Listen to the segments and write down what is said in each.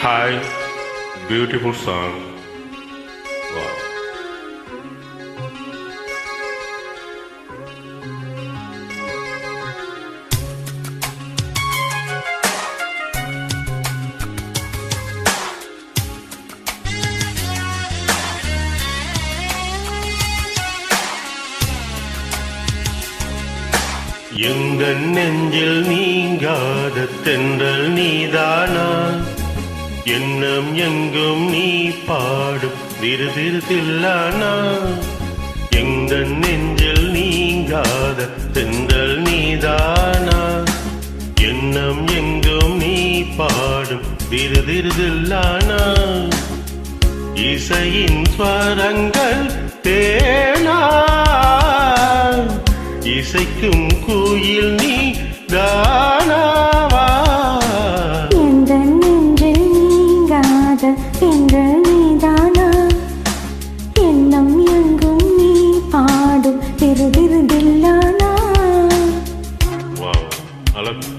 Hi, beautiful song. Wow. எங்கள் நெஞ்சில் நீங்காத தென்றல் நீதானா, எண்ணம் எங்கும் நீ பாடும் திருதிருதில்லானா. எங்கள் நெஞ்சில் நீங்காத தென்றல் நீதானா, எண்ணம் எங்கும் நீ பாடும் திருதிருதில்லானா. இசையின் ஸ்வரங்கள் தேனா, இசைக்கும் கோயில் நீ தானாவா. எந்த நெஞ்சில் நீங்காத தென்றல் நீதானா, எண்ணம் எங்கும் நீ பாடும் திருதிருதில்லானா. வாவ், அழகு.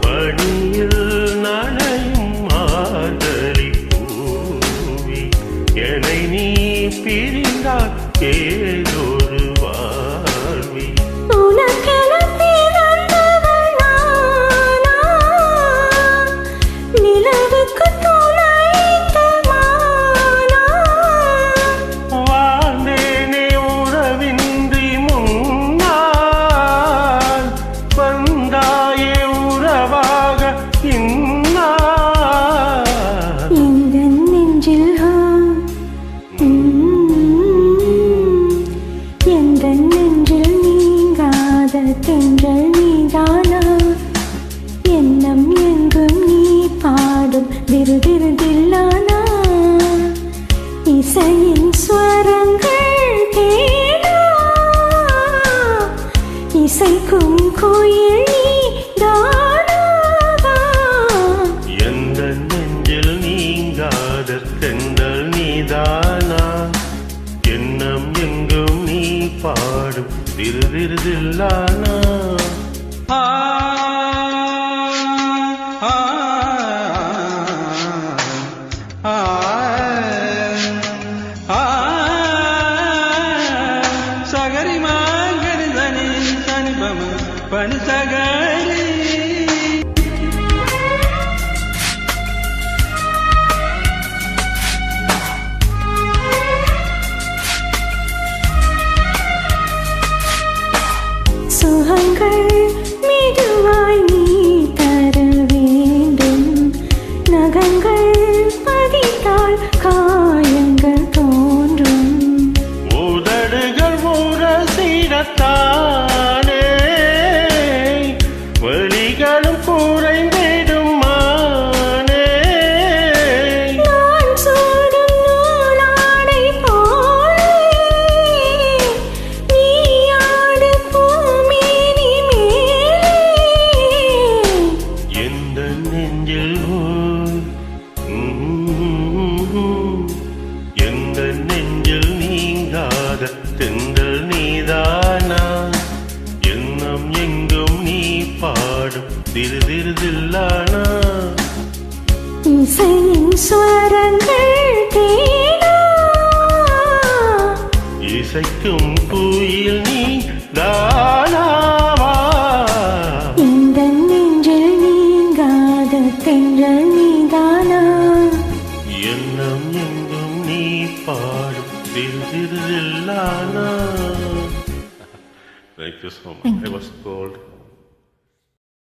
பணியில் நனையும் மார்கழி பூவி, என்னை நீ பிரிந்தால் ஏதொரு வாழ்வி. வாழ்ந்தேனே உறவின்றி முன்னால், வந்தாயே உறவாக இந்நாள். எங்கள் நெஞ்சில் எங்கள் நெஞ்சில் நீங்காத தென்றல் நீதானா, எண்ணம் எங்கும் நீ பாடும் திருதிருதில்லானா. இசையின் ஸ்வரங்கள் தேனா, இசைக்கும் கோயில் நீ தானாவா. எந்த நெஞ்சில் நீங்காத தென்றல் நீதானா, எண்ணம் எங்கும் நீ பாடும் திருதிருதில்லானா. சகரி மாங்கனி தனி தனி பம பனி சகரி. சுகங்கள் மெதுவாய் நீ தர வேண்டும், நகங்கள் பதித்தால் காயங்கள் தோன்றும். உதடுகள் உரசிடத்தானே வலிகளும் குறைந்திடும் மானே. நான் சூடும் நூலாடை போலே நீ ஆடு பூமேனி மேலே. எந்த நெஞ்சில் எந்த நெஞ்சில் நீங்காத தென்றல் நீதானா, எண்ணம் எங்கும் நீ பாடும் திருதிருதில்லானா. இசையின் ஸ்வரங்கள் தேனா, இசைக்கும் கோயில் நீ தானாவா. இந்த நெஞ்சில் நீங்காத தென்றல் நீதானா, எண்ணம் எங்கும் நீ பாடும் திருதிருதில்லானா. Thank you so much. I was cold.